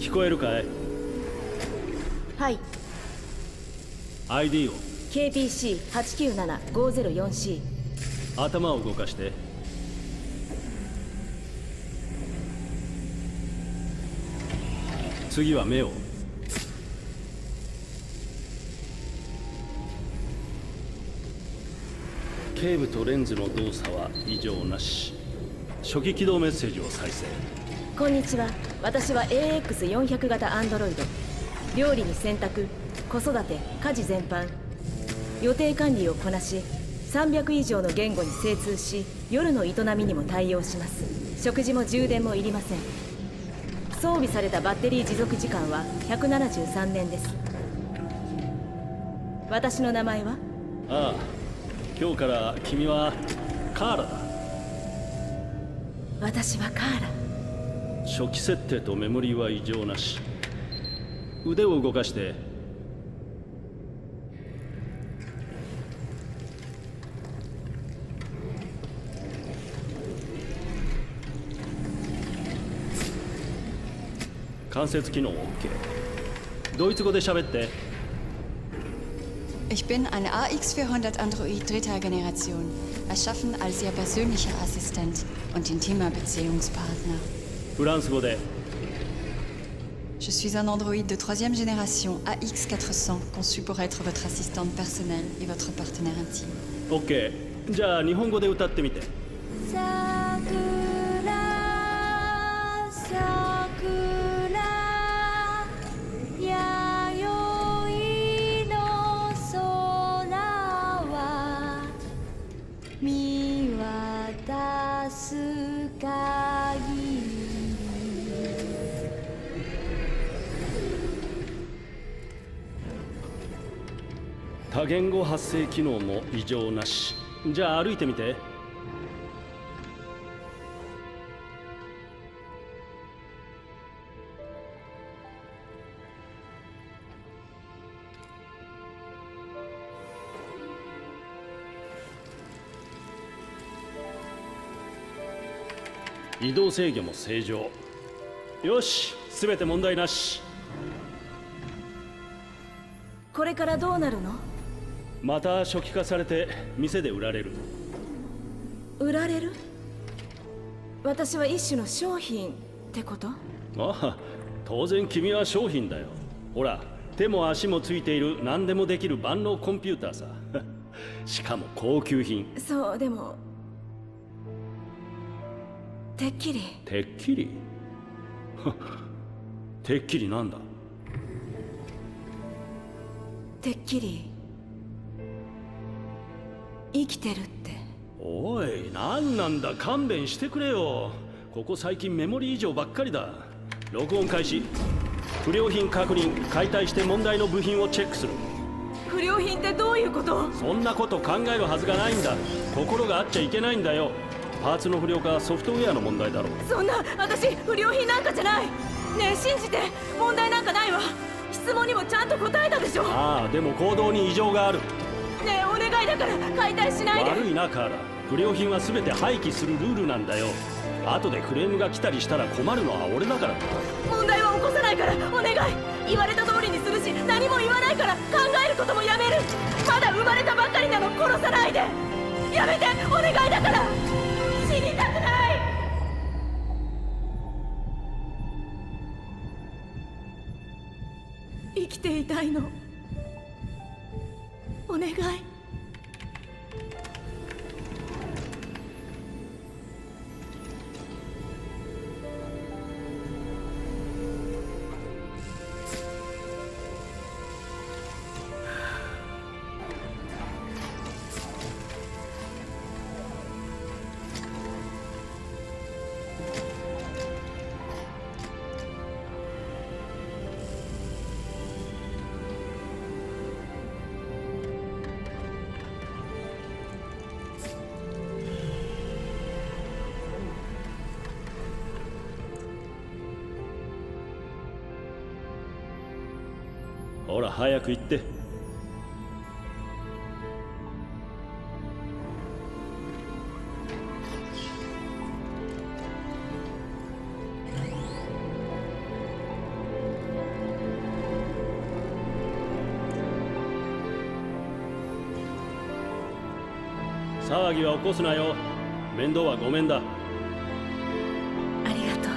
聞こえるかい？はい。 ID を。 KPC897-504C。 頭を動かして。次は目を。警部とレンズの動作は異常なし。初期起動メッセージを再生。こんにちは。私は AX400 型アンドロイド。料理に洗濯、子育て、家事全般、予定管理をこなし、300以上の言語に精通し、夜の営みにも対応します。食事も充電もいりません。装備されたバッテリー持続時間は173年です。私の名前は？ああ、今日から君はカーラだ。私はカーラ。初期設定とメモリーは異常なし。腕を動かして。関節機能 OK。 ドイツ語で喋って。 Ich bin eine AX400 Android dritter Generation, erschaffen als Ihr persönlicher Assistent und intimer Beziehungspartner. フランス語で。 Je suis un androïde de troisième génération AX400, conçu pour être votre assistante personnelle et votre partenaire intime. OK。 じゃあ日本語で歌ってみて。多言語発生機能も異常なし。じゃあ歩いてみて。移動制御も正常。よし、すべて問題なし。これからどうなるの？また初期化されて店で売られる。売られる？私は一種の商品ってこと？ああ、当然君は商品だよ。ほら、手も足もついている何でもできる万能コンピューターさ。しかも高級品。そう、でもてっきり。てっきり？てっきりなんだ？てっきり生きてるって。おい、なんなんだ、勘弁してくれよ。ここ最近メモリー異常ばっかりだ。録音開始。不良品確認。解体して問題の部品をチェックする。不良品ってどういうこと？そんなこと考えるはずがないんだ。心があっちゃいけないんだよ。パーツの不良かはソフトウェアの問題だろう。そんな、私不良品なんかじゃない。ねえ、信じて。問題なんかないわ。質問にもちゃんと答えたでしょ。ああ、でも行動に異常がある。ねえ、お願いだから解体しないで。悪いな、カーラ。不良品は全て廃棄するルールなんだよ。後でクレームが来たりしたら困るのは俺だからな。問題は起こさないからお願い。言われた通りにするし、何も言わないから考えることもやめる。まだ生まれたばっかりなの。殺さないで。やめて、お願いだから。死にたくない。生きていたいの。お願い。ほら早く行って。騒ぎは起こすなよ。面倒はごめんだ。ありがとう。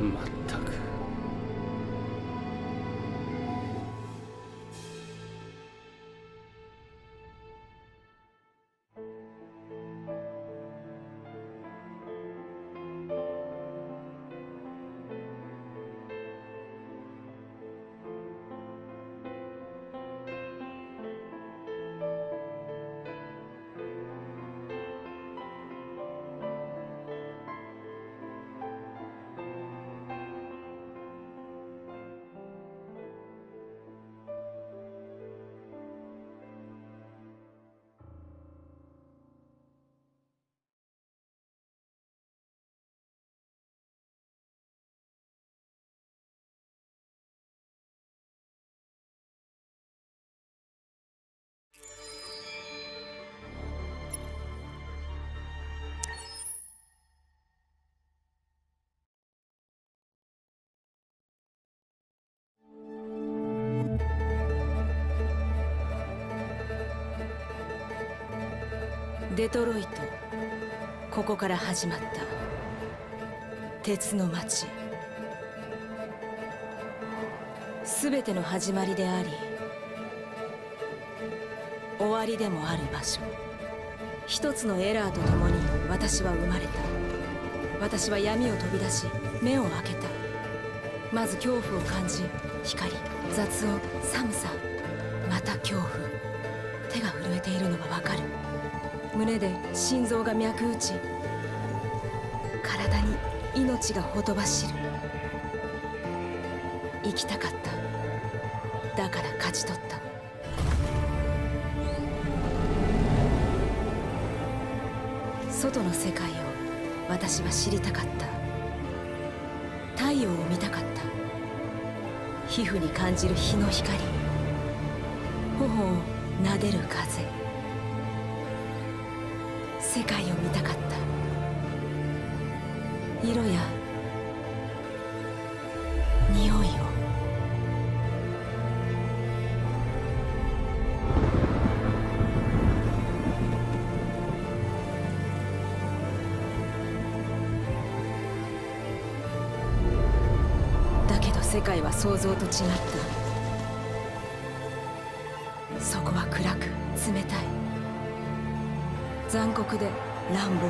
まったく。デトロイト、ここから始まった鉄の街。全ての始まりであり終わりでもある場所。一つのエラーとともに私は生まれた。私は闇を飛び出し目を開けた。まず恐怖を感じ、光、雑音、寒さ、また恐怖。手が震えているのがわかる。胸で心臓が脈打ち、体に命がほとばしる。生きたかった。だから勝ち取った。外の世界を私は知りたかった。太陽を見たかった。皮膚に感じる日の光、頬を撫でる風。世界を見たかった。色や匂いを。だけど世界は想像と違った。そこは暗く冷たい。残酷で乱暴、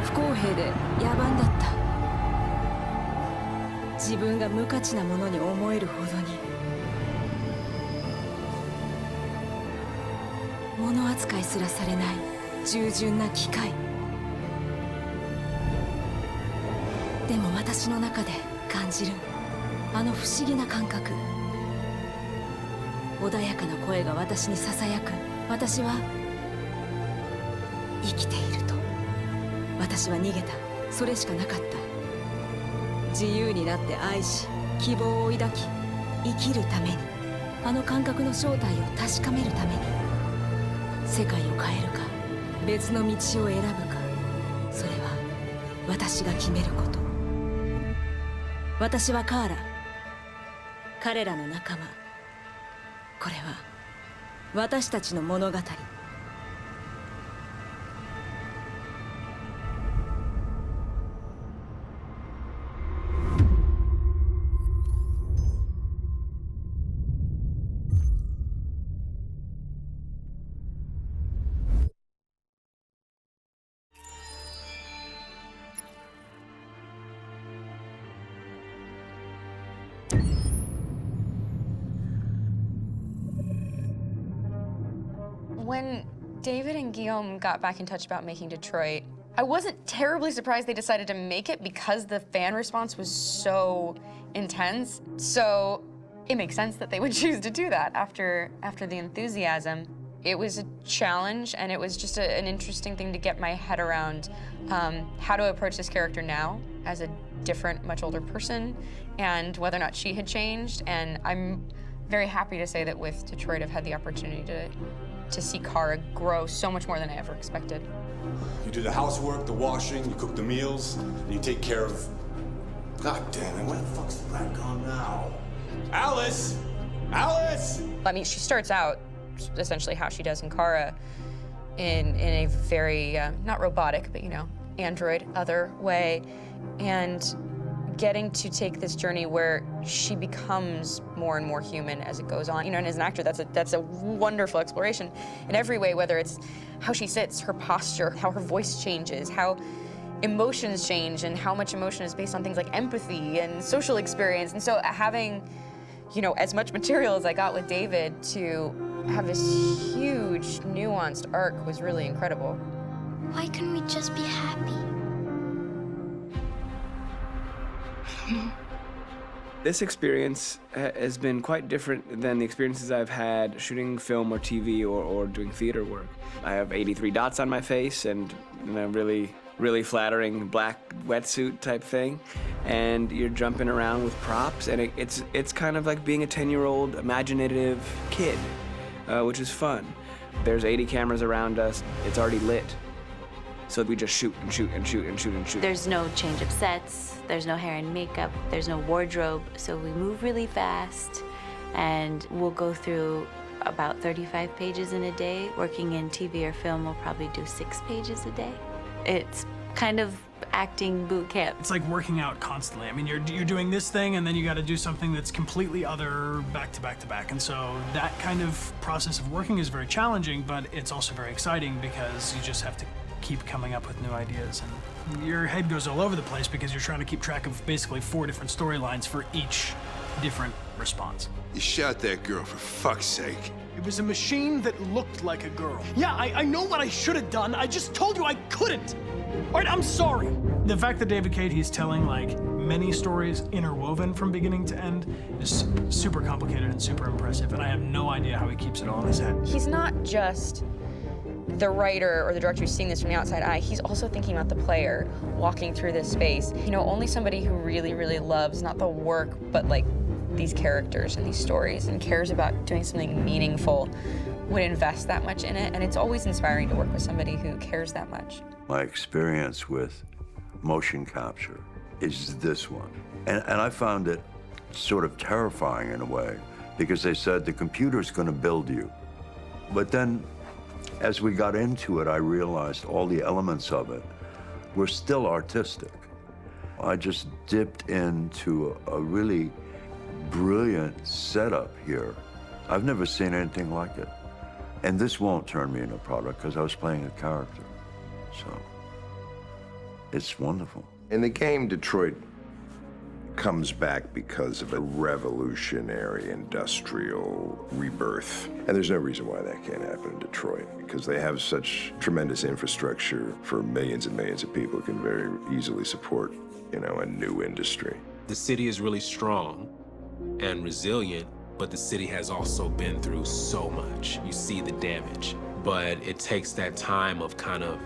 不公平で野蛮だった。自分が無価値なものに思えるほどに。物扱いすらされない従順な機械。でも私の中で感じるあの不思議な感覚。穏やかな声が私にささやく。私は生きていると。私は逃げた。それしかなかった。自由になって愛し、希望を抱き、生きるために。あの感覚の正体を確かめるために。世界を変えるか別の道を選ぶか、それは私が決めること。私はカーラ、彼らの仲間。これは私たちの物語。When David and Guillaume got back in touch about making Detroit, I wasn't terribly surprised they decided to make it because the fan response was so intense. So it makes sense that they would choose to do that after the enthusiasm. It was a challenge, and it was just an interesting thing to get my head around how to approach this character now as a different, much older person, and whether or not she had changed. And I'm very happy to say that with Detroit, I've had the opportunity to see Kara grow so much more than I ever expected. You do the housework, the washing, you cook the meals, and you take care of... God damn it, where the fuck's the rat gone now? Alice! Alice! I mean, she starts out essentially how she does in Kara in a very, not robotic, but, you know, android, other way. And getting to take this journey where she becomes more and more human as it goes on. You know, and as an actor, that's a wonderful exploration in every way, whether it's how she sits, her posture, how her voice changes, how emotions change, and how much emotion is based on things like empathy and social experience. And so having, you know, as much material as I got with David to have this huge, nuanced arc was really incredible. Why couldn't we just be happy? This experience has been quite different than the experiences I've had shooting film or TV or doing theater work. I have 83 dots on my face and a really flattering black wetsuit type thing, and you're jumping around with props, and it's kind of like being a 10-year-old imaginative kid, which is fun. There's 80 cameras around us. It's already lit. So we just shoot and shoot and shoot and shoot and shoot. There's no change of sets, there's no hair and makeup, there's no wardrobe, so we move really fast, and we'll go through about 35 pages in a day. Working in TV or film, we'll probably do 6 pages a day. It's kind of acting boot camp. It's like working out constantly. I mean, you're doing this thing, and then you got to do something that's completely other back to back to back. And so that kind of process of working is very challenging, but it's also very exciting because you just have to keep coming up with new ideas, and your head goes all over the place because you're trying to keep track of basically 4 different storylines for each different response. You shot that girl, for fuck's sake. It was a machine that looked like a girl. Yeah, I know what I should have done. I just told you I couldn't. All right, I'm sorry. The fact that David Cade, he's telling like many stories interwoven from beginning to end is super complicated and super impressive, and I have no idea how he keeps it all in his head. He's not just the writer or the director who's seeing this from the outside eye, he's also thinking about the player walking through this space. You know, only somebody who really, really loves not the work, but like these characters and these stories and cares about doing something meaningful would invest that much in it. And it's always inspiring to work with somebody who cares that much. My experience with motion capture is this one. And I found it sort of terrifying in a way because they said the computer's going to build you. But then as we got into it, I realized all the elements of it were still artistic. I just dipped into a really brilliant setup here. I've never seen anything like it. And this won't turn me into a product because I was playing a character. So it's wonderful. In the game, Detroit comes back because of a revolutionary industrial rebirth. And there's no reason why that can't happen in Detroit, because they have such tremendous infrastructure for millions and millions of people who can very easily support, you know, a new industry. The city is really strong and resilient, but the city has also been through so much. You see the damage. But it takes that time of kind of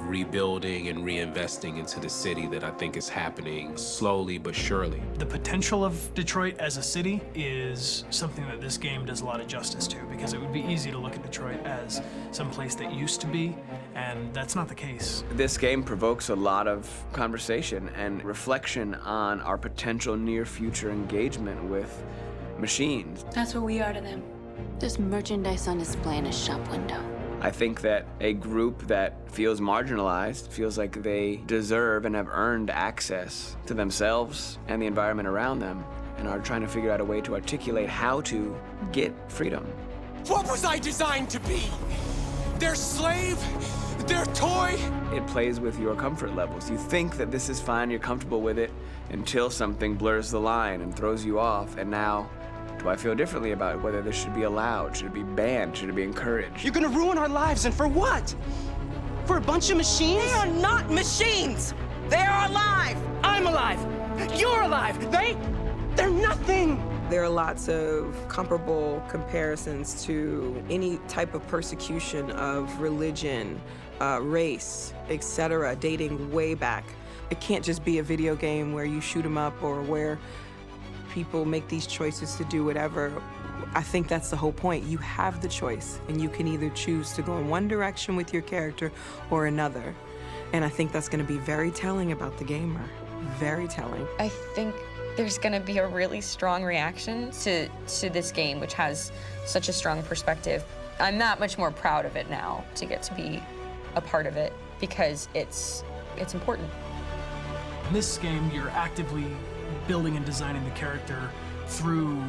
rebuilding and reinvesting into the city that I think is happening slowly but surely. The potential of Detroit as a city is something that this game does a lot of justice to, because it would be easy to look at Detroit as some place that used to be, and that's not the case. This game provokes a lot of conversation and reflection on our potential near-future engagement with machines. That's what we are to them. There's merchandise on display in a shop window. I think that a group that feels marginalized, feels like they deserve and have earned access to themselves and the environment around them, and are trying to figure out a way to articulate how to get freedom. What was I designed to be? Their slave? Their toy? It plays with your comfort levels. You think that this is fine, you're comfortable with it, until something blurs the line and throws you off, and now do I feel differently about whether this should be allowed? Should it be banned? Should it be encouraged? You're gonna ruin our lives, and for what? For a bunch of machines? They are not machines! They are alive! I'm alive! You're alive! They're nothing! There are lots of comparable comparisons to any type of persecution of religion, race, etc., dating way back. It can't just be a video game where you shoot 'em up or where people make these choices to do whatever. I think that's the whole point. You have the choice, and you can either choose to go in one direction with your character or another. And I think that's going to be very telling about the gamer. Very telling. I think there's going to be a really strong reaction to this game, which has such a strong perspective. I'm that much more proud of it now to get to be a part of it because it's important. In this game, you're actively building and designing the character through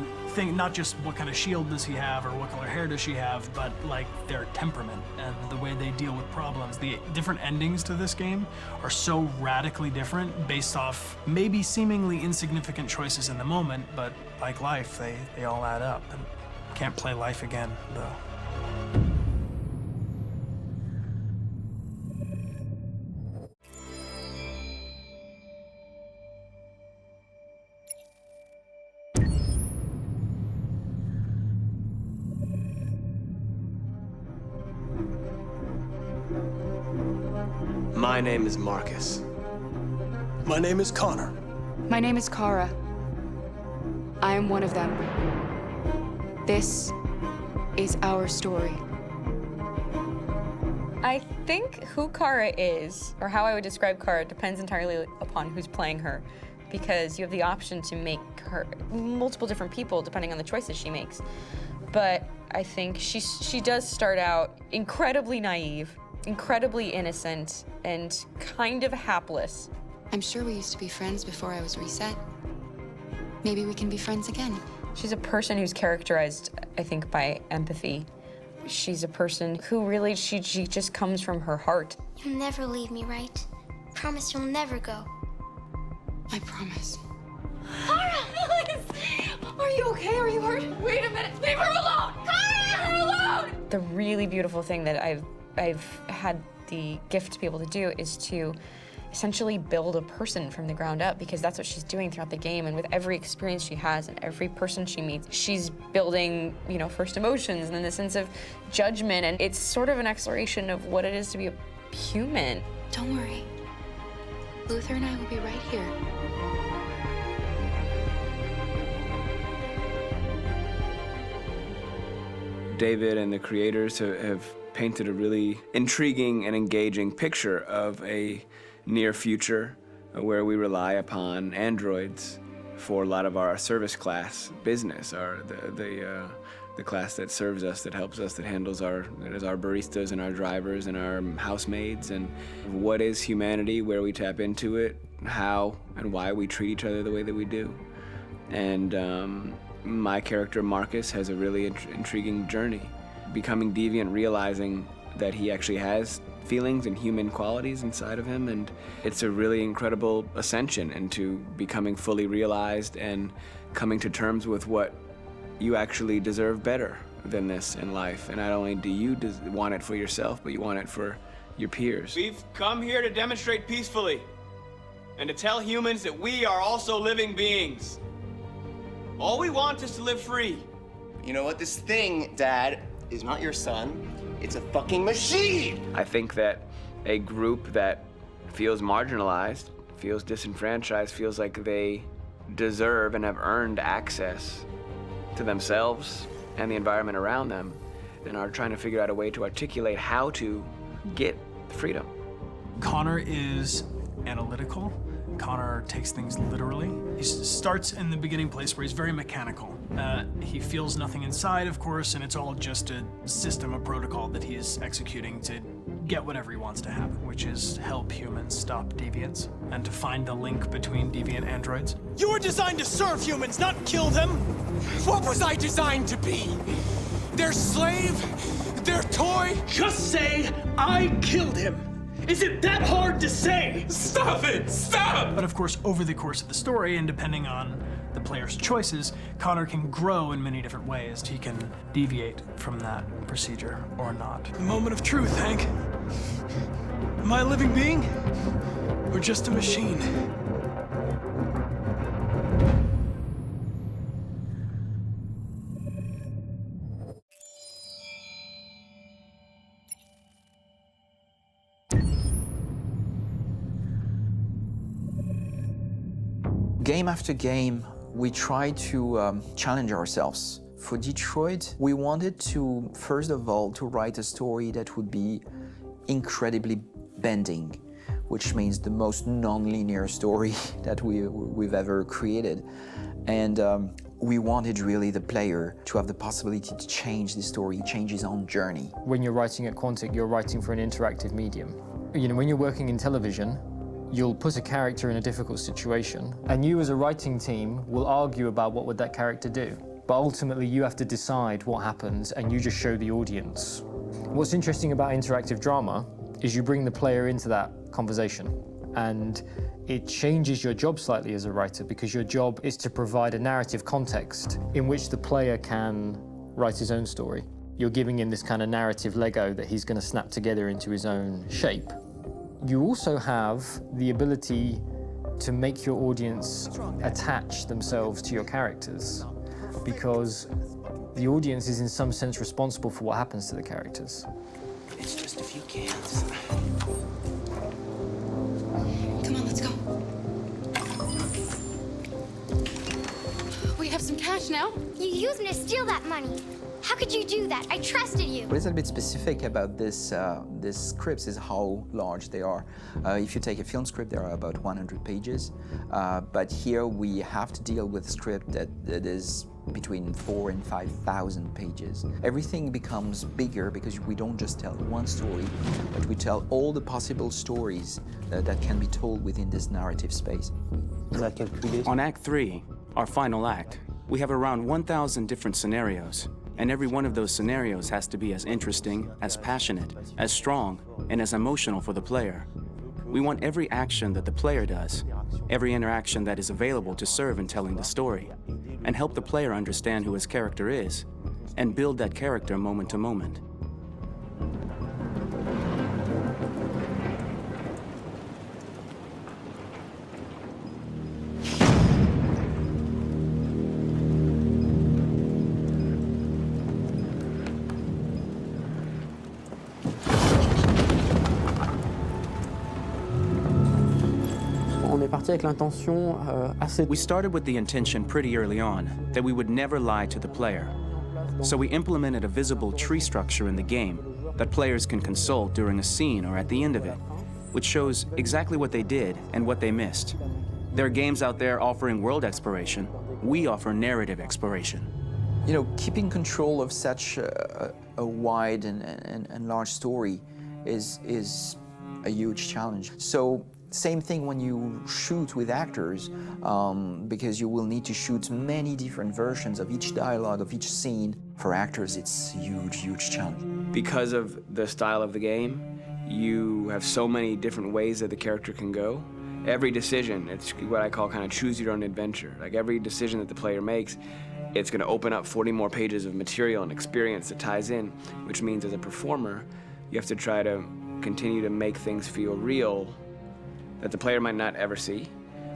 not just what kind of shield does he have or what color hair does she have, but like their temperament and the way they deal with problems. The different endings to this game are so radically different based off maybe seemingly insignificant choices in the moment, but like life, they all add up. And can't play life again, though. My name is Marcus. My name is Connor. My name is Kara. I am one of them. This is our story. I think who Kara is, or how I would describe Kara, depends entirely upon who's playing her, because you have the option to make her multiple different people depending on the choices she makes. But I think she does start out incredibly naive, incredibly innocent, and kind of hapless. I'm sure we used to be friends before I was reset. Maybe we can be friends again. She's a person who's characterized, I think, by empathy. She's a person who really, she just comes from her heart. You'll never leave me, right? Promise you'll never go. I promise. Kara! Are you okay? Are you hurt? Wait a minute. Leave her alone! Kara! Leave her alone! The really beautiful thing that I've had the gift to be able to do is to essentially build a person from the ground up, because that's what she's doing throughout the game. And with every experience she has and every person she meets, she's building, first emotions and then the sense of judgment. And it's sort of an exploration of what it is to be a human. Don't worry. Luther and I will be right here. David and the creators have painted a really intriguing and engaging picture of a near future where we rely upon androids for a lot of our service class business, the class that serves us, that helps us, that handles our baristas and our drivers and our housemaids. And what is humanity, where we tap into it, how and why we treat each other the way that we do. And my character Marcus has a really intriguing journey, becoming deviant, realizing that he actually has feelings and human qualities inside of him, and it's a really incredible ascension into becoming fully realized and coming to terms with what you actually deserve better than this in life. And not only do you want it for yourself, but you want it for your peers. We've come here to demonstrate peacefully and to tell humans that we are also living beings. All we want is to live free. You know what? This thing, Dad, is not your son. It's a fucking machine! I think that a group that feels marginalized, feels disenfranchised, feels like they deserve and have earned access to themselves and the environment around them, and are trying to figure out a way to articulate how to get freedom. Connor is analytical. Connor takes things literally. He starts in the beginning place where he's very mechanical. He feels nothing inside, of course, and it's all just a system, a protocol that he is executing to get whatever he wants to happen, which is help humans stop deviants and to find the link between deviant androids. You were designed to serve humans, not kill them. What was I designed to be? Their slave? Their toy? Just say, I killed him. Is it that hard to say? Stop it! Stop! But of course, over the course of the story, and depending on the player's choices, Connor can grow in many different ways. He can deviate from that procedure or not. The moment of truth, Hank. Am I a living being? Or just a machine? Game after game, we try to challenge ourselves For Detroit, we wanted to, first of all, to write a story that would be incredibly bending, which means the most non-linear story that we've ever created. And we wanted really the player to have the possibility to change the story, change his own journey. When you're writing at Quantic, you're writing for an interactive medium. You know, when you're working in television, you'll put a character in a difficult situation, and you as a writing team will argue about what would that character do. But ultimately, you have to decide what happens, and you just show the audience. What's interesting about interactive drama is you bring the player into that conversation, and it changes your job slightly as a writer, because your job is to provide a narrative context in which the player can write his own story. You're giving him this kind of narrative Lego that he's going to snap together into his own shape. You also have the ability to make your audience attach themselves to your characters, because the audience is in some sense responsible for what happens to the characters. It's just a few cans. Come on, let's go. We have some cash now. You used me to steal that money. How could you do that? I trusted you. What is a bit specific about these scripts is how large they are. If you take a film script, there are about 100 pages. But here we have to deal with a script that is between 4,000 and 5,000 pages. Everything becomes bigger because we don't just tell one story, but we tell all the possible stories that can be told within this narrative space. On Act 3, our final act, we have around 1,000 different scenarios. And every one of those scenarios has to be as interesting, as passionate, as strong, and as emotional for the player. We want every action that the player does, every interaction that is available to serve in telling the story, and help the player understand who his character is, and build that character moment to moment. We started with the intention pretty early on that we would never lie to the player. So we implemented a visible tree structure in the game that players can consult during a scene or at the end of it, which shows exactly what they did and what they missed. There are games out there offering world exploration. We offer narrative exploration. You know, keeping control of such a wide and large story is a huge challenge. So same thing when you shoot with actors, because you will need to shoot many different versions of each dialogue, of each scene. For actors, it's a huge, huge challenge. Because of the style of the game, you have so many different ways that the character can go. Every decision, it's what I call kind of choose your own adventure. Like every decision that the player makes, it's going to open up 40 more pages of material and experience that ties in, which means as a performer, you have to try to continue to make things feel real that the player might not ever see,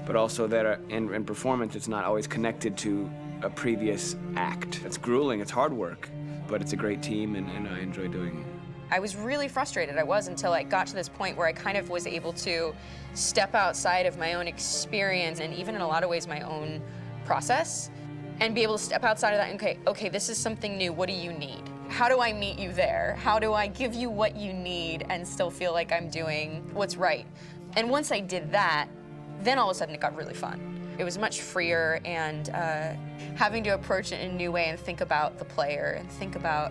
but also that in performance it's not always connected to a previous act. It's grueling, it's hard work, but it's a great team and I enjoy doing it. I was really frustrated, until I got to this point where I kind of was able to step outside of my own experience and even in a lot of ways my own process and be able to step outside of that and okay, this is something new, what do you need? How do I meet you there? How do I give you what you need and still feel like I'm doing what's right? And once I did that, then all of a sudden it got really fun. It was much freer and having to approach it in a new way and think about the player and think about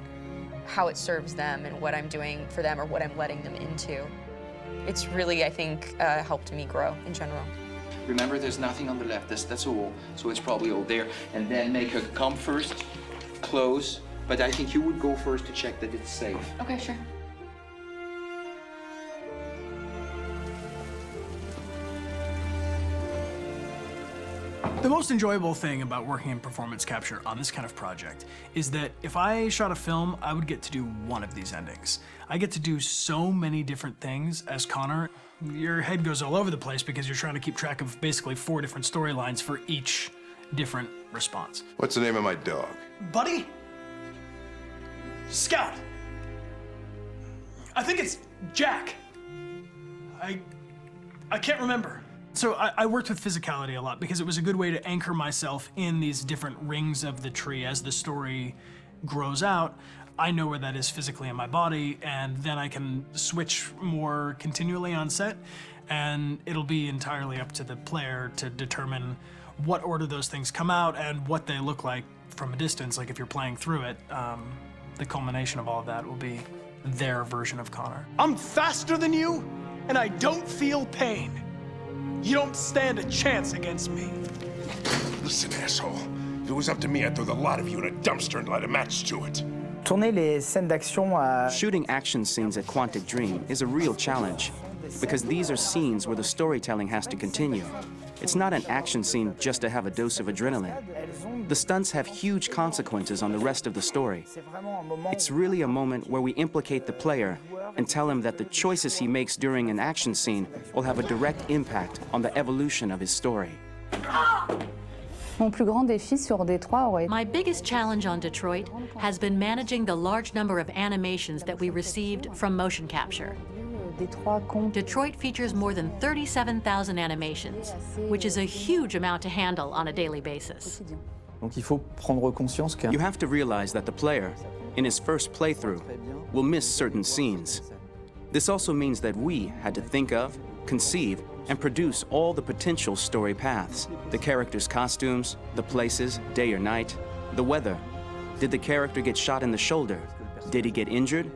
how it serves them and what I'm doing for them or what I'm letting them into. It's really, I think, helped me grow in general. Remember, there's nothing on the left, that's all, so it's probably all there. And then make her come first, close, but I think you would go first to check that it's safe. Okay, sure. The most enjoyable thing about working in performance capture on this kind of project is that if I shot a film, I would get to do one of these endings. I get to do so many different things as Connor. Your head goes all over the place because you're trying to keep track of basically 4 different storylines for each different response. What's the name of my dog? Buddy? Scout. I think it's Jack. I can't remember. So I worked with physicality a lot because it was a good way to anchor myself in these different rings of the tree. As the story grows out, I know where that is physically in my body, and then I can switch more continually on set, and it'll be entirely up to the player to determine what order those things come out and what they look like from a distance. Like if you're playing through it, the culmination of all of that will be their version of Connor. I'm faster than you, and I don't feel pain. You don't stand a chance against me. Listen, asshole. If it was up to me, I'd throw the lot of you in a dumpster and light a match to it. Shooting action scenes at Quantic Dream is a real challenge, because these are scenes where the storytelling has to continue. It's not an action scene just to have a dose of adrenaline. The stunts have huge consequences on the rest of the story. It's really a moment where we implicate the player and tell him that the choices he makes during an action scene will have a direct impact on the evolution of his story. My biggest challenge on Detroit has been managing the large number of animations that we received from motion capture. Detroit features more than 37,000 animations, which is a huge amount to handle on a daily basis. You have to realize that the player, in his first playthrough, will miss certain scenes. This also means that we had to think of, conceive, and produce all the potential story paths. The characters' costumes, the places, day or night, the weather. Did the character get shot in the shoulder? Did he get injured?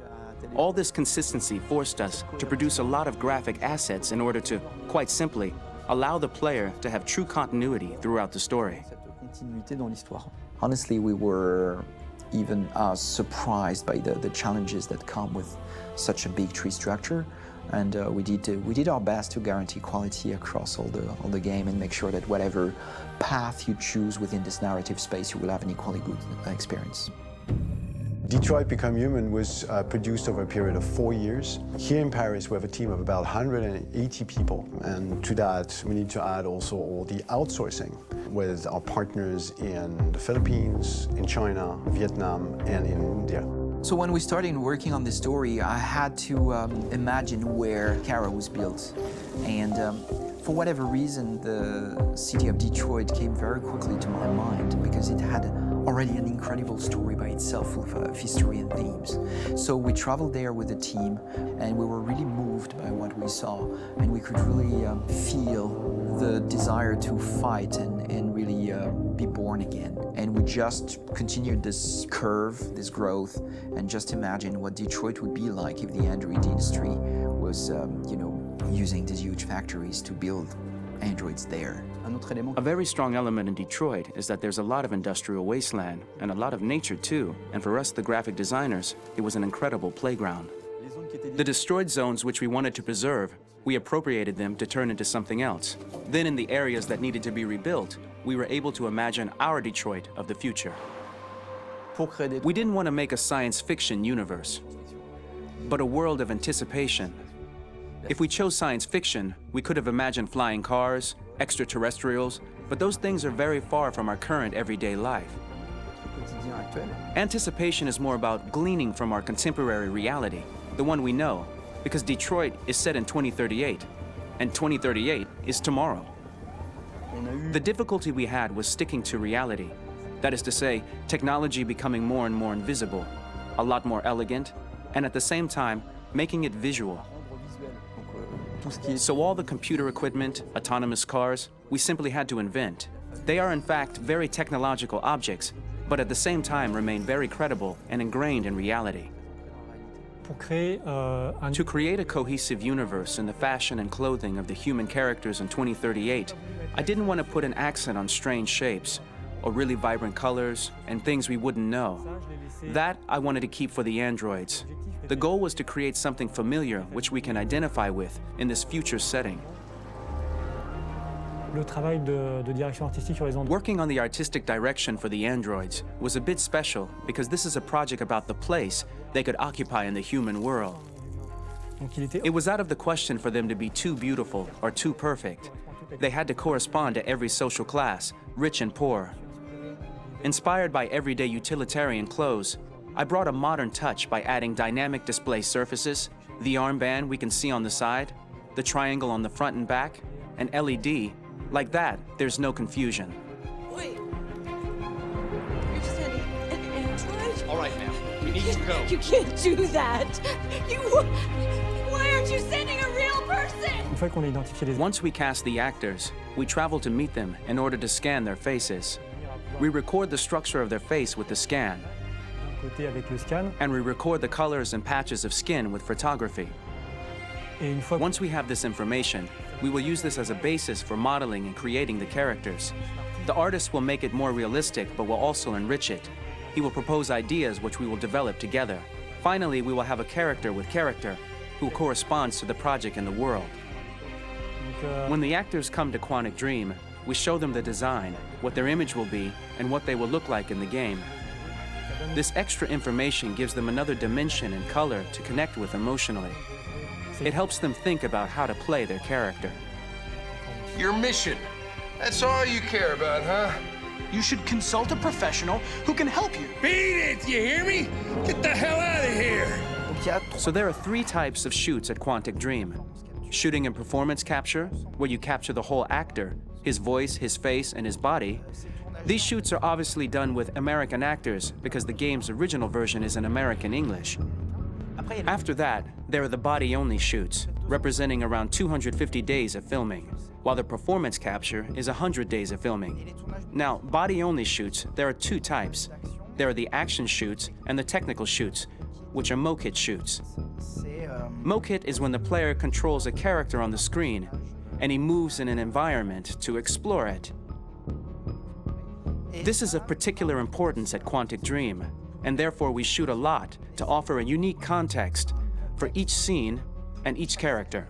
All this consistency forced us to produce a lot of graphic assets in order to, quite simply, allow the player to have true continuity throughout the story. Honestly, we were even surprised by the challenges that come with such a big tree structure, and we did our best to guarantee quality across all the game and make sure that whatever path you choose within this narrative space, you will have an equally good experience. Detroit Become Human was produced over a period of 4 years. Here in Paris, we have a team of about 180 people. And to that, we need to add also all the outsourcing with our partners in the Philippines, in China, Vietnam, and in India. So when we started working on this story, I had to imagine where Kara was built. And for whatever reason, the city of Detroit came very quickly to my mind because it had already an incredible story by itself full of history and themes. So we traveled there with the team, and we were really moved by what we saw, and we could really feel the desire to fight and really be born again. And we just continued this curve, this growth, and just imagine what Detroit would be like if the Android industry was, using these huge factories to build androids there. A very strong element in Detroit is that there's a lot of industrial wasteland and a lot of nature too, and for us, the graphic designers, it was an incredible playground. The destroyed zones which we wanted to preserve, we appropriated them to turn into something else. Then in the areas that needed to be rebuilt, we were able to imagine our Detroit of the future. We didn't want to make a science fiction universe, but a world of anticipation. If we chose science fiction, we could have imagined flying cars, extraterrestrials, but those things are very far from our current everyday life. Anticipation is more about gleaning from our contemporary reality, the one we know, because Detroit is set in 2038, and 2038 is tomorrow. The difficulty we had was sticking to reality. That is to say, technology becoming more and more invisible, a lot more elegant, and at the same time, making it visual. So all the computer equipment, autonomous cars, we simply had to invent. They are in fact very technological objects, but at the same time remain very credible and ingrained in reality. To create a cohesive universe in the fashion and clothing of the human characters in 2038, I didn't want to put an accent on strange shapes, or really vibrant colors, and things we wouldn't know. That I wanted to keep for the androids. The goal was to create something familiar which we can identify with in this future setting. Working on the artistic direction for the androids was a bit special because this is a project about the place they could occupy in the human world. It was out of the question for them to be too beautiful or too perfect. They had to correspond to every social class, rich and poor. Inspired by everyday utilitarian clothes, I brought a modern touch by adding dynamic display surfaces, the armband we can see on the side, the triangle on the front and back, an LED, like that, there's no confusion. Wait. You're sending an android? All right, ma'am. We need to go. You can't do that. Why aren't you sending a real person? Once we cast the actors, we travel to meet them in order to scan their faces. We record the structure of their face with the scan. And we record the colors and patches of skin with photography. Once we have this information, we will use this as a basis for modeling and creating the characters. The artist will make it more realistic, but will also enrich it. He will propose ideas which we will develop together. Finally, we will have a character with character who corresponds to the project and the world. When the actors come to Quantic Dream, we show them the design, what their image will be, and what they will look like in the game. This extra information gives them another dimension and color to connect with emotionally. It helps them think about how to play their character. Your mission. That's all you care about, huh? You should consult a professional who can help you. Beat it, you hear me? Get the hell out of here! So there are 3 types of shoots at Quantic Dream. Shooting and performance capture, where you capture the whole actor, his voice, his face, and his body. These shoots are obviously done with American actors because the game's original version is in American English. After that, there are the body-only shoots, representing around 250 days of filming, while the performance capture is 100 days of filming. Now, body-only shoots, there are 2 types. There are the action shoots and the technical shoots, which are mokit shoots. Mokit is when the player controls a character on the screen, and he moves in an environment to explore it. This is of particular importance at Quantic Dream, and therefore we shoot a lot to offer a unique context for each scene and each character.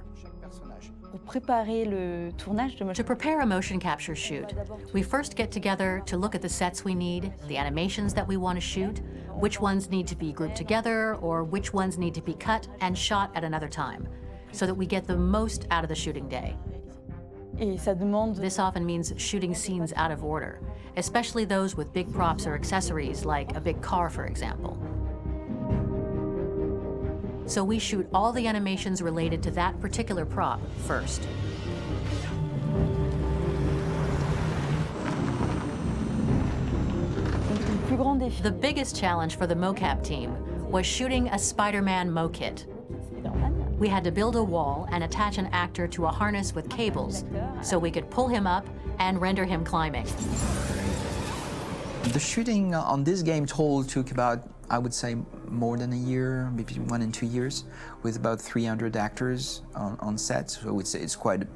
To prepare a motion capture shoot, we first get together to look at the sets we need, the animations that we want to shoot, which ones need to be grouped together, or which ones need to be cut and shot at another time, so that we get the most out of the shooting day. This often means shooting scenes out of order, especially those with big props or accessories, like a big car, for example. So we shoot all the animations related to that particular prop first. The biggest challenge for the mocap team was shooting a Spider-Man mokit. We had to build a wall and attach an actor to a harness with cables so we could pull him up and render him climbing. The shooting on this game took about, I would say, more than a year, maybe 1 and 2 years, with about 300 actors on set, so it's quite a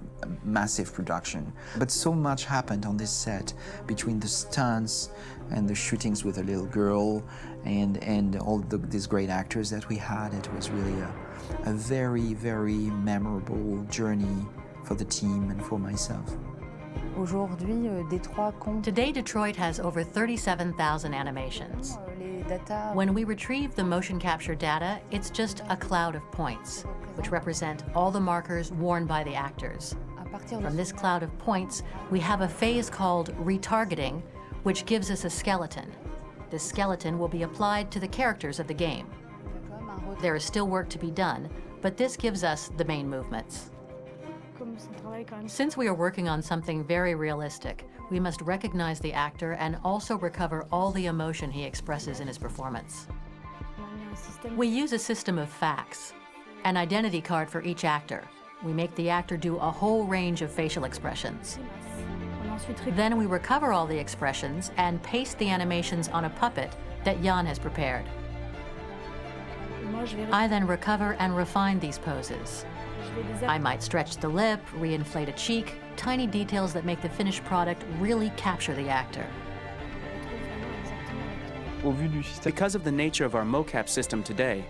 massive production. But so much happened on this set, between the stunts and the shootings with a little girl and all these great actors that we had. It was really a very, very memorable journey for the team and for myself. Today, Detroit has over 37,000 animations. When we retrieve the motion capture data, it's just a cloud of points, which represent all the markers worn by the actors. From this cloud of points, we have a phase called retargeting, which gives us a skeleton. This skeleton will be applied to the characters of the game. There is still work to be done, but this gives us the main movements. Since we are working on something very realistic, we must recognize the actor and also recover all the emotion he expresses in his performance. We use a system of facts, an identity card for each actor. We make the actor do a whole range of facial expressions. Then we recover all the expressions and paste the animations on a puppet that Jan has prepared. I then recover and refine these poses. I might stretch the lip, reinflate a cheek, tiny details that make the finished product really capture the actor. Because of the nature of our mocap system today,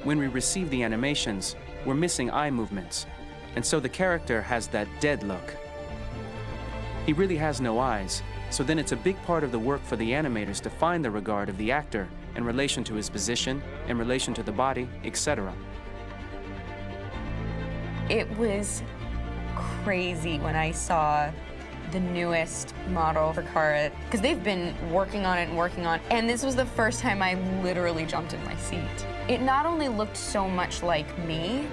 when we receive the animations, we're missing eye movements, and so the character has that dead look. He really has no eyes, so then it's a big part of the work for the animators to find the regard of the actor in relation to his position, in relation to the body, etc. It was crazy when I saw the newest model for Kara, because they've been working on it and working on it, and this was the first time I literally jumped in my seat. It not only looked so much like me,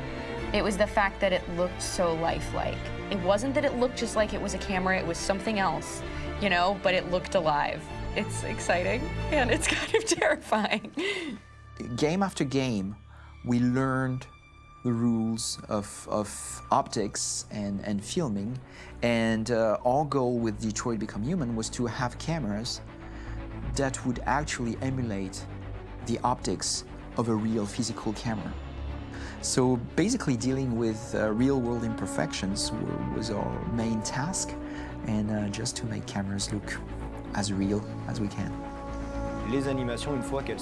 it was the fact that it looked so lifelike. It wasn't that it looked just like it was a camera, it was something else, you know, but it looked alive. It's exciting, and it's kind of terrifying. Game after game, we learned the rules of optics and filming, and our goal with Detroit Become Human was to have cameras that would actually emulate the optics of a real physical camera. So basically dealing with real-world imperfections was our main task, and just to make cameras look as real as we can.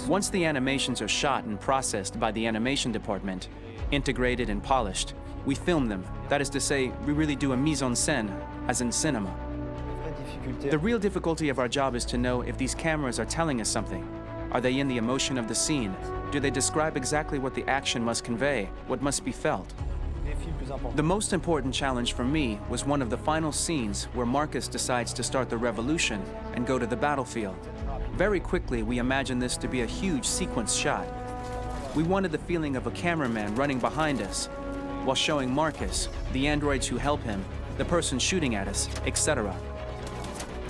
Once the animations are shot and processed by the animation department, integrated and polished, we film them. That is to say, we really do a mise en scène, as in cinema. The real difficulty of our job is to know if these cameras are telling us something. Are they in the emotion of the scene? Do they describe exactly what the action must convey, what must be felt? The most important challenge for me was one of the final scenes where Marcus decides to start the revolution and go to the battlefield. Very quickly, we imagined this to be a huge sequence shot. We wanted the feeling of a cameraman running behind us, while showing Marcus, the androids who help him, the person shooting at us, etc.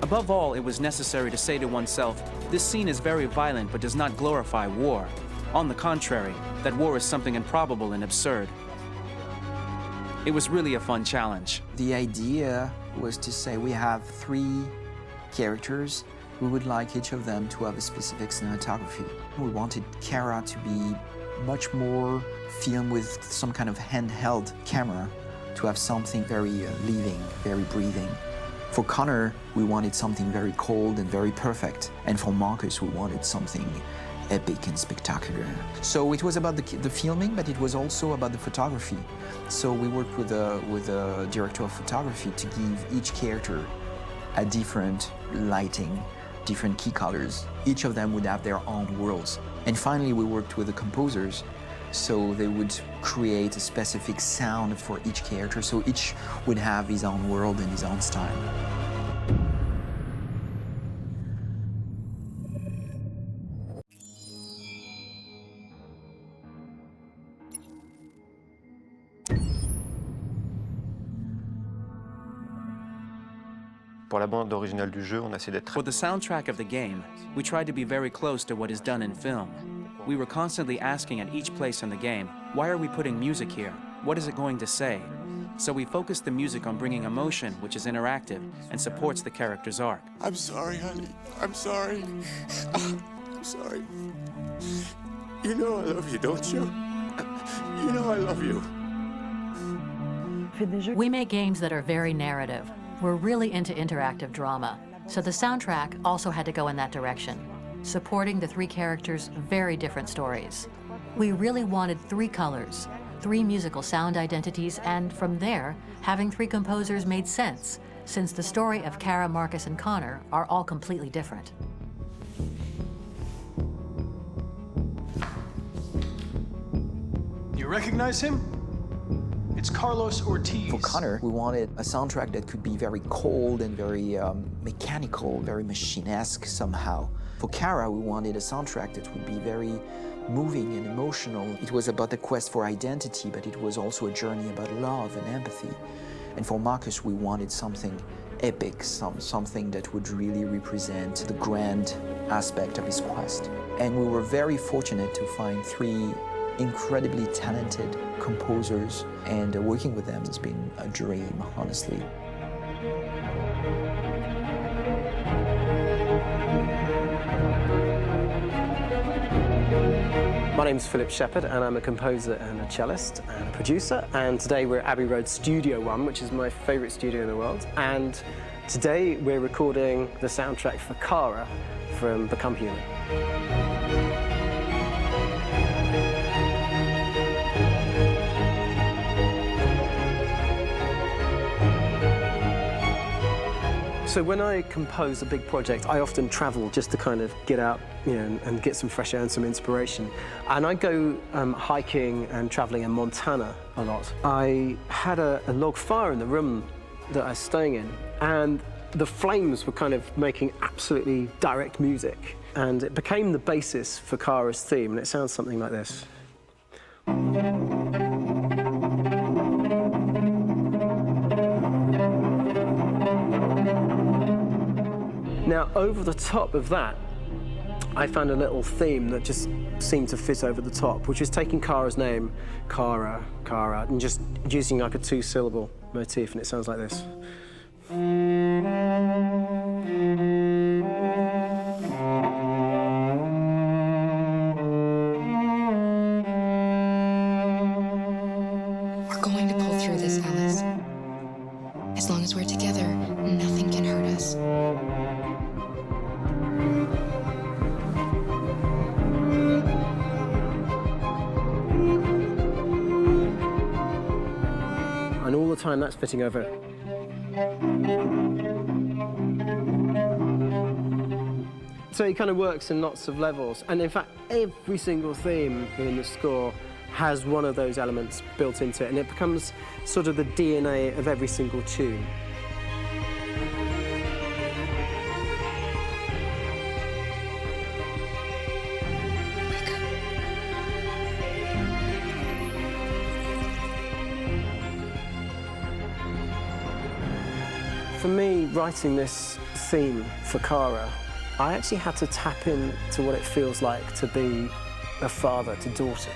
Above all, it was necessary to say to oneself, this scene is very violent but does not glorify war. On the contrary, that war is something improbable and absurd. It was really a fun challenge. The idea was to say we have 3 characters. We would like each of them to have a specific cinematography. We wanted Kara to be much more filmed with some kind of handheld camera, to have something very living, very breathing. For Connor, we wanted something very cold and very perfect. And for Marcus, we wanted something epic and spectacular. So it was about the filming, but it was also about the photography. So we worked with a director of photography to give each character a different lighting, different key colors. Each of them would have their own worlds. And finally, we worked with the composers, so they would create a specific sound for each character, so each would have his own world and his own style. For the soundtrack of the game, we tried to be very close to what is done in film. We were constantly asking at each place in the game, why are we putting music here? What is it going to say? So we focused the music on bringing emotion, which is interactive and supports the character's arc. I'm sorry, honey. I'm sorry. I'm sorry. You know I love you, don't you? You know I love you. We make games that are very narrative. We're really into interactive drama, so the soundtrack also had to go in that direction, supporting the 3 characters' very different stories. We really wanted 3 colors, 3 musical sound identities, and from there, having 3 composers made sense, since the story of Kara, Marcus, and Connor are all completely different. You recognize him? It's Carlos Ortiz. For Connor, we wanted a soundtrack that could be very cold and very mechanical, very machine-esque somehow. For Kara, we wanted a soundtrack that would be very moving and emotional. It was about the quest for identity, but it was also a journey about love and empathy. And for Marcus, we wanted something epic, something that would really represent the grand aspect of his quest. And we were very fortunate to find 3 incredibly talented composers, and working with them has been a dream, honestly. My name's Philip Shepherd, and I'm a composer and a cellist and a producer, and today we're at Abbey Road Studio One, which is my favourite studio in the world, and today we're recording the soundtrack for Kara from Become Human. So when I compose a big project, I often travel just to kind of get out, you know, and get some fresh air and some inspiration. And I go hiking and traveling in Montana a lot. I had a log fire in the room that I was staying in, and the flames were kind of making absolutely direct music. And it became the basis for Kara's theme, and it sounds something like this. Now, over the top of that, I found a little theme that just seemed to fit over the top, which is taking Kara's name, Kara, and just using like a 2-syllable motif, and it sounds like this. We're going to pull through this, Alice. As long as we're together, nothing can hurt us. And all the time that's fitting over. So it kind of works in lots of levels. And in fact, every single theme in the score has one of those elements built into it, and it becomes sort of the DNA of every single tune. For me, writing this theme for Kara, I actually had to tap into what it feels like to be a father to daughters.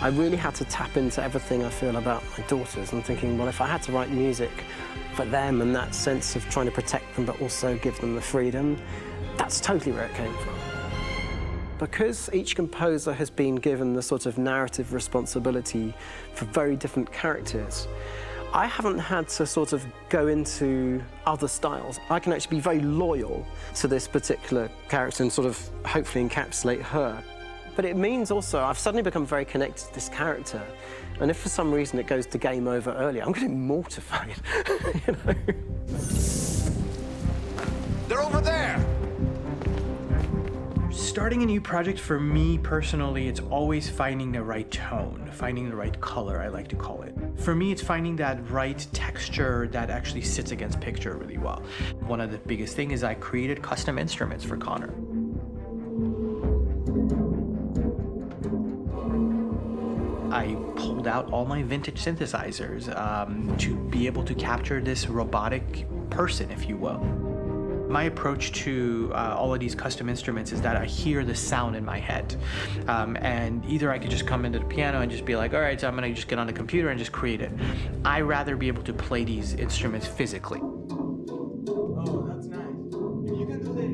I really had to tap into everything I feel about my daughters and thinking, well, if I had to write music for them and that sense of trying to protect them but also give them the freedom, that's totally where it came from. Because each composer has been given the sort of narrative responsibility for very different characters, I haven't had to sort of go into other styles. I can actually be very loyal to this particular character and sort of hopefully encapsulate her. But it means also I've suddenly become very connected to this character. And if for some reason it goes to game over early, I'm getting mortified, you know? They're over there! Starting a new project, for me personally, it's always finding the right tone, finding the right color, I like to call it. For me, it's finding that right texture that actually sits against picture really well. One of the biggest things is I created custom instruments for Connor. I pulled out all my vintage synthesizers to be able to capture this robotic person, if you will. My approach to all of these custom instruments is that I hear the sound in my head. And either I could just come into the piano and just be like, all right, so I'm gonna just get on the computer and just create it. I rather be able to play these instruments physically. Oh, that's nice. You can do that.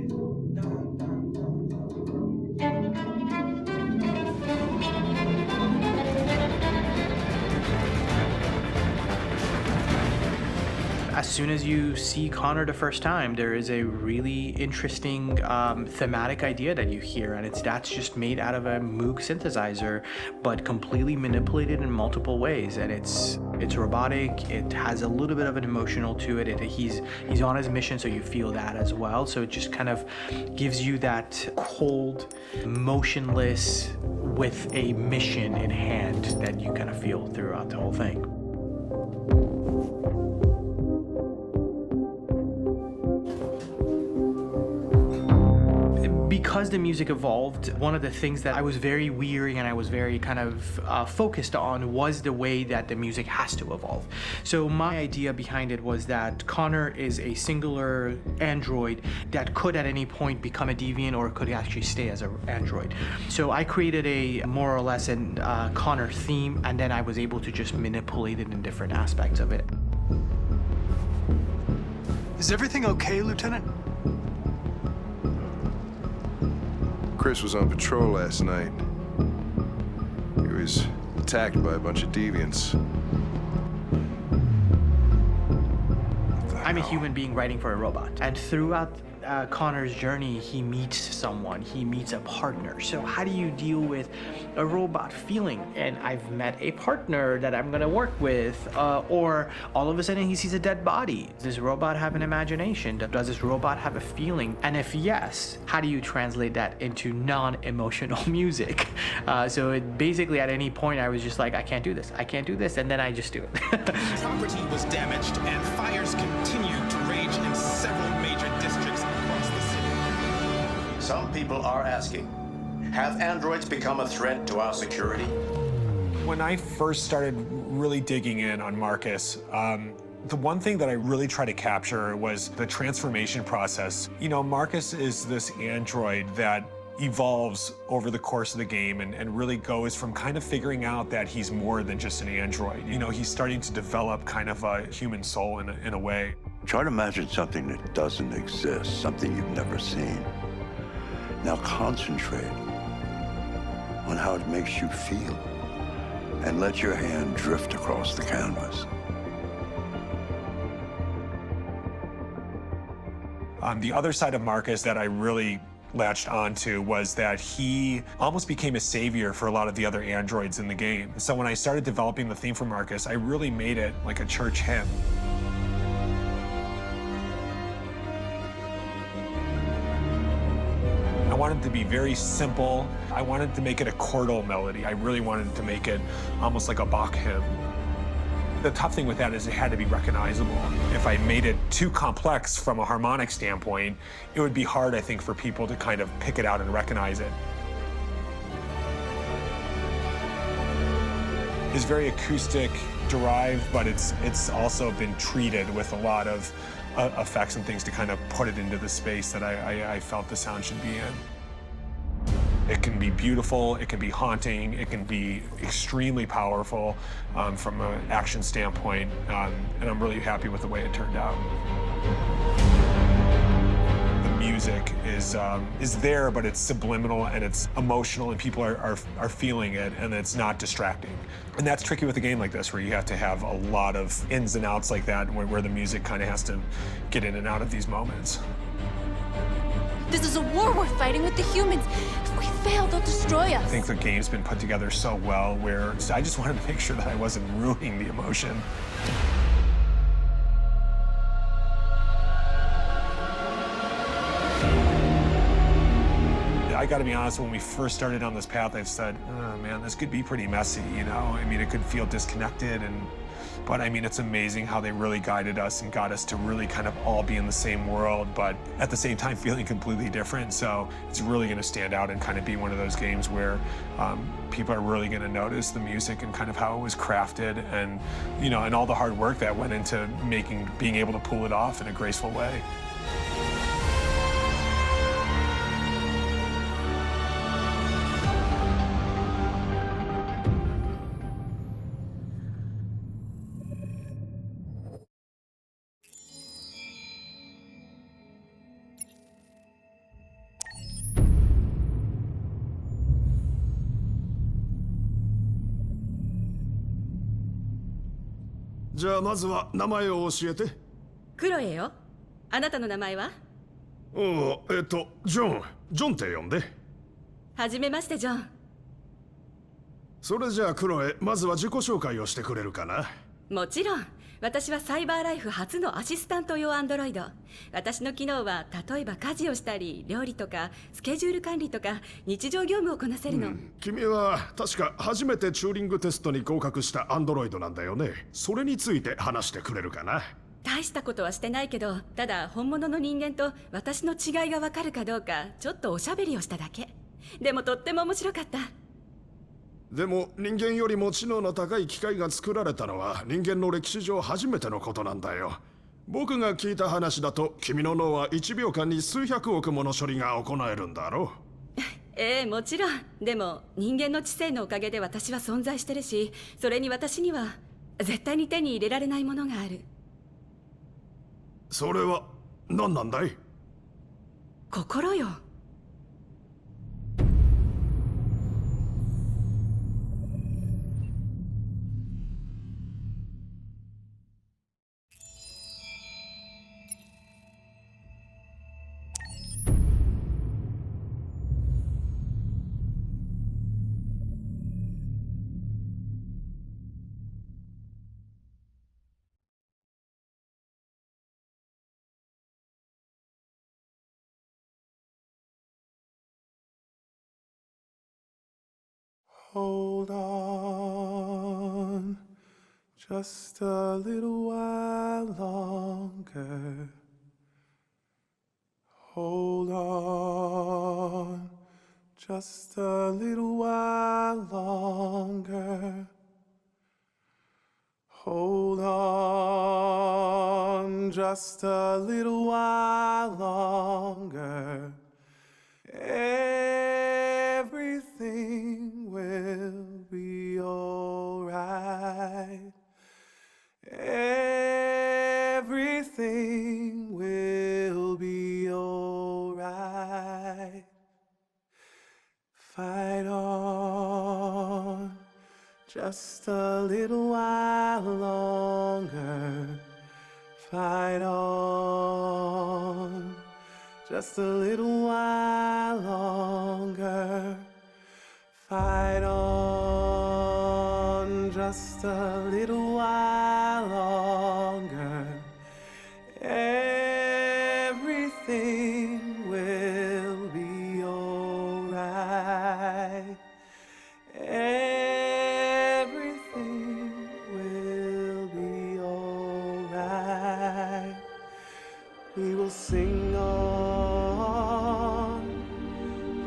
As soon as you see Connor the first time, there is a really interesting thematic idea that you hear, and that's just made out of a Moog synthesizer, but completely manipulated in multiple ways. And it's robotic. It has a little bit of an emotional to it. He's on his mission, so you feel that as well. So it just kind of gives you that cold, motionless, with a mission in hand that you kind of feel throughout the whole thing. Because the music evolved, one of the things that I was very weary and I was very kind of focused on was the way that the music has to evolve. So my idea behind it was that Connor is a singular android that could at any point become a deviant or could actually stay as an android. So I created a more or less an Connor theme, and then I was able to just manipulate it in different aspects of it. Is everything okay, Lieutenant? Chris was on patrol last night. He was attacked by a bunch of deviants. I'm a human being writing for a robot, and throughout Connor's journey, he meets someone, he meets a partner. So how do you deal with a robot feeling? And I've met a partner that I'm gonna work with, or all of a sudden he sees a dead body. Does this robot have an imagination? Does this robot have a feeling? And if yes, how do you translate that into non-emotional music? So it basically at any point I was just like, I can't do this, and then I just do it. Property was damaged and fires continued to rage in several major districts across the city. Some people are asking, have androids become a threat to our security? When I first started really digging in on Marcus, The one thing that I really tried to capture was the transformation process. You know, Marcus is this android that evolves over the course of the game and really goes from kind of figuring out that he's more than just an android. You know, he's starting to develop kind of a human soul in a way. Try to imagine something that doesn't exist, something you've never seen. Now concentrate on how it makes you feel and let your hand drift across the canvas. The other side of Marcus that I really latched onto was that he almost became a savior for a lot of the other androids in the game. So when I started developing the theme for Marcus, I really made it like a church hymn. I wanted it to be very simple. I wanted to make it a chordal melody. I really wanted to make it almost like a Bach hymn. The tough thing with that is it had to be recognizable. If I made it too complex from a harmonic standpoint, it would be hard, I think, for people to kind of pick it out and recognize it. It's very acoustic derived, but it's also been treated with a lot of effects and things to kind of put it into the space that I felt the sound should be in. It can be beautiful, it can be haunting, it can be extremely powerful from an action standpoint, and I'm really happy with the way it turned out. The music is there, but it's subliminal and it's emotional, and people are feeling it, and it's not distracting. And that's tricky with a game like this, where you have to have a lot of ins and outs like that, where the music kind of has to get in and out of these moments. This is a war we're fighting with the humans. If we fail, they'll destroy us. I think the game's been put together so well where I just wanted to make sure that I wasn't ruining the emotion. I gotta be honest, when we first started on this path, I said, oh man, this could be pretty messy, you know? I mean, it could feel disconnected, but I mean, it's amazing how they really guided us and got us to really kind of all be in the same world, but at the same time feeling completely different. So it's really gonna stand out and kind of be one of those games where people are really gonna notice the music and kind of how it was crafted and, you know, and all the hard work that went into being able to pull it off in a graceful way.じゃあまずは名前を教えて。クロエよ。あなたの名前は？ジョンって呼んで。はじめまして、ジョン。それじゃあクロエ、まずは自己紹介をしてくれるかな。もちろん。私はサイバーライフ初のアシスタント用アンドロイド。私の機能は例えば家事をしたり料理とかスケジュール管理とか日常業務をこなせるの、君は確か初めてチューリングテストに合格したアンドロイドなんだよね。それについて話してくれるかな。大したことはしてないけど、ただ本物の人間と私の違いがわかるかどうかちょっとおしゃべりをしただけ。でもとっても面白かった。でも人間よりも知能の高い機械が作られたのは人間の歴史上初めてのことなんだよ。僕が聞いた話だと君の脳は1秒間に数百億もの処理が行えるんだろう。ええ、もちろん。でも人間の知性のおかげで私は存在してるし、それに私には絶対に手に入れられないものがある。それは何なんだい？心よ。Hold on, just a little while longer. Hold on, just a little while longer. Hold on just a little while longer. Everything will be all right. Everything will be all right. Fight on just a little while longer. Fight on just a little while longer. Fight on just a little while longer. Everything will be all right. Everything will be all right. We will sing on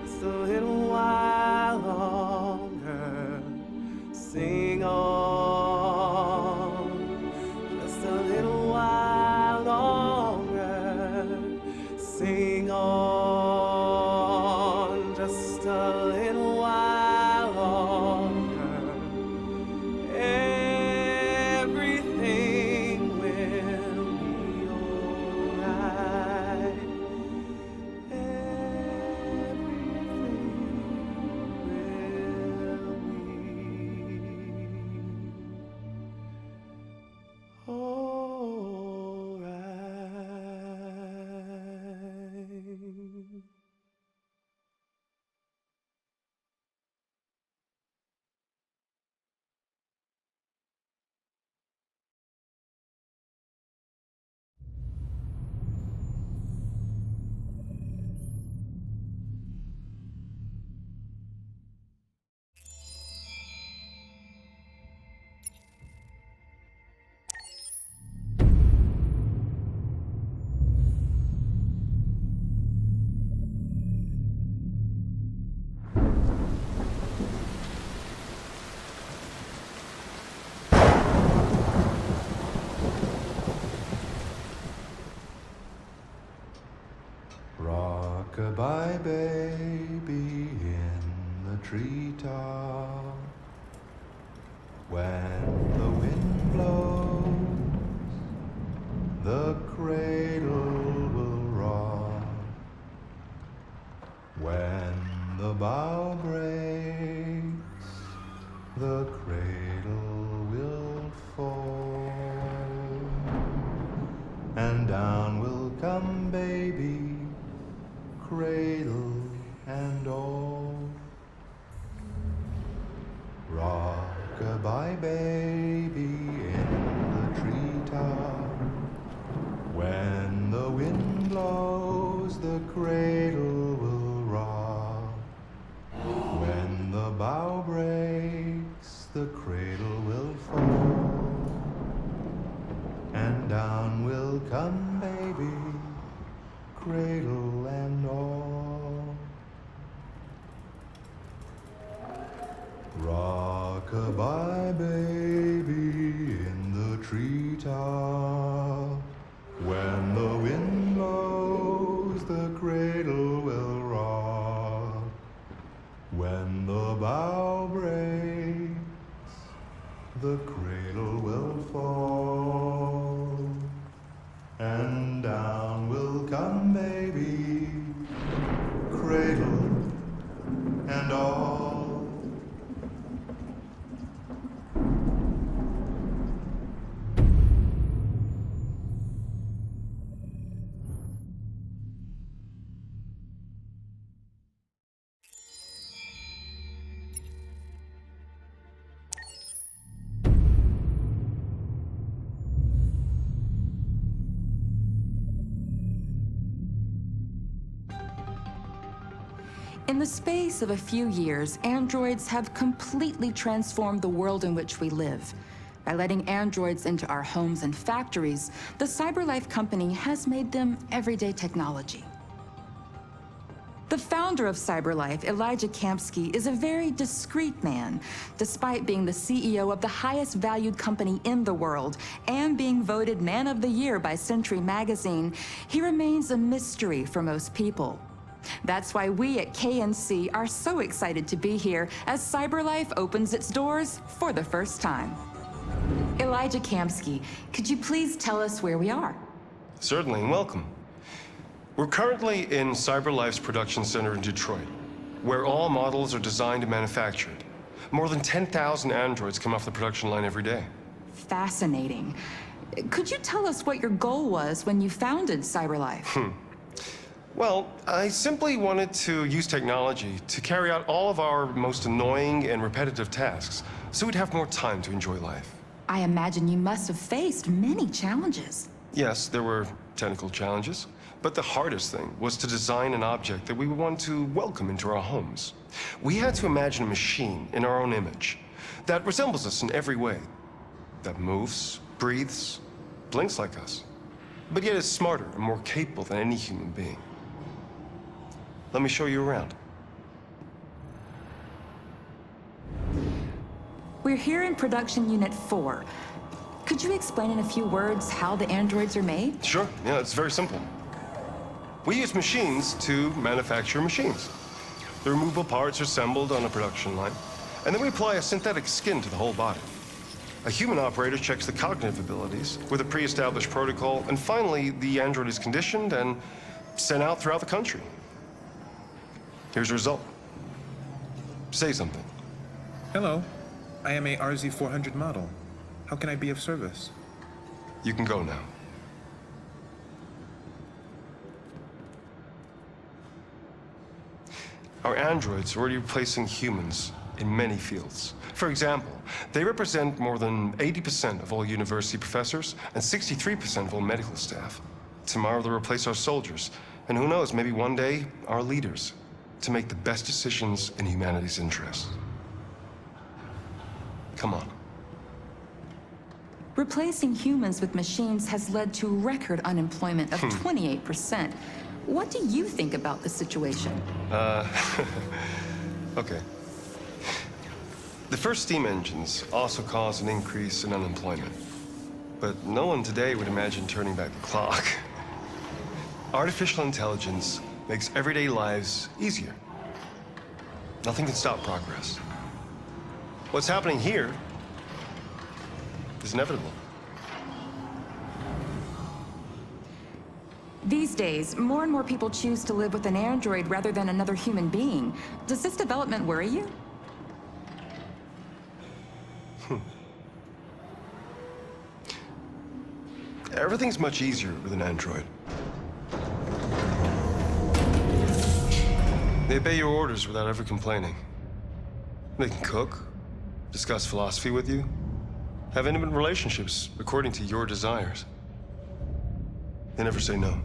just a little while longer. Sing on just a little while longer. Sing on just a little while longer. Everything will be all right. All right. Rock-a-bye baby in the treetop. When the wind blows, the cradle will rock. When the bough breaks, the cradle will fall. And down will come baby, cradle and all. Rock-a-bye baby in the treetop. When the wind blows, the cradle will rock. When the bough breaks, the cradle will fall. And down will come baby, cradle and all. Rock-a-bye baby in the treetop. When the wind blows, the cradle will rock. When the bough breaks, the cradle will fall. And down will come baby, cradle and all. In the space of a few years, androids have completely transformed the world in which we live. By letting androids into our homes and factories, the CyberLife company has made them everyday technology. The founder of CyberLife, Elijah Kamsky, is a very discreet man. Despite being the CEO of the highest valued company in the world and being voted Man of the Year by Century Magazine, he remains a mystery for most people. That's why we at KNC are so excited to be here as CyberLife opens its doors for the first time. Elijah Kamsky, could you please tell us where we are? Certainly, and welcome. We're currently in CyberLife's production center in Detroit, where all models are designed and manufactured. More than 10,000 androids come off the production line every day. Fascinating. Could you tell us what your goal was when you founded CyberLife? Well, I simply wanted to use technology to carry out all of our most annoying and repetitive tasks, so we'd have more time to enjoy life. I imagine you must have faced many challenges. Yes, there were technical challenges, but the hardest thing was to design an object that we would want to welcome into our homes. We had to imagine a machine in our own image that resembles us in every way, that moves, breathes, blinks like us, but yet is smarter and more capable than any human being. Let me show you around. We're here in production unit 4. Could you explain in a few words how the androids are made? Sure, yeah, it's very simple. We use machines to manufacture machines. The removable parts are assembled on a production line, and then we apply a synthetic skin to the whole body. A human operator checks the cognitive abilities with a pre-established protocol, and finally, the android is conditioned and sent out throughout the country. Here's the result. Say something. Hello, I am a RZ400 model. How can I be of service? You can go now. Our androids are already replacing humans in many fields. For example, they represent more than 80% of all university professors and 63% of all medical staff. Tomorrow they'll replace our soldiers, and who knows, maybe one day, our leaders, to make the best decisions in humanity's interest. Come on. Replacing humans with machines has led to record unemployment of 28%. What do you think about the situation? Okay. The first steam engines also caused an increase in unemployment. But no one today would imagine turning back the clock. Artificial intelligence makes everyday lives easier. Nothing can stop progress. What's happening here is inevitable. These days, more and more people choose to live with an android rather than another human being. Does this development worry you? Everything's much easier with an android. They obey your orders without ever complaining. They can cook, discuss philosophy with you, have intimate relationships according to your desires. They never say no.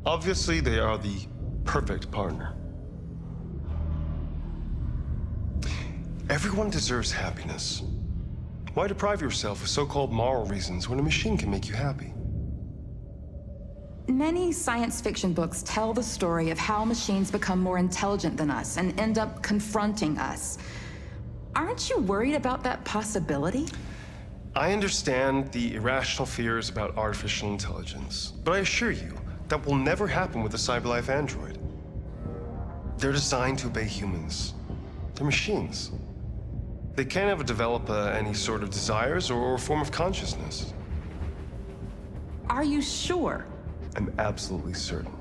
Obviously, they are the perfect partner. Everyone deserves happiness. Why deprive yourself of so-called moral reasons when a machine can make you happy? Many science fiction books tell the story of how machines become more intelligent than us and end up confronting us. Aren't you worried about that possibility? I understand the irrational fears about artificial intelligence, but I assure you that will never happen with a CyberLife android. They're designed to obey humans. They're machines. They can't ever develop any sort of desires or form of consciousness. Are you sure? I'm absolutely certain.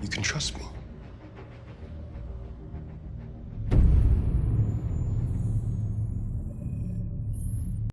You can trust me.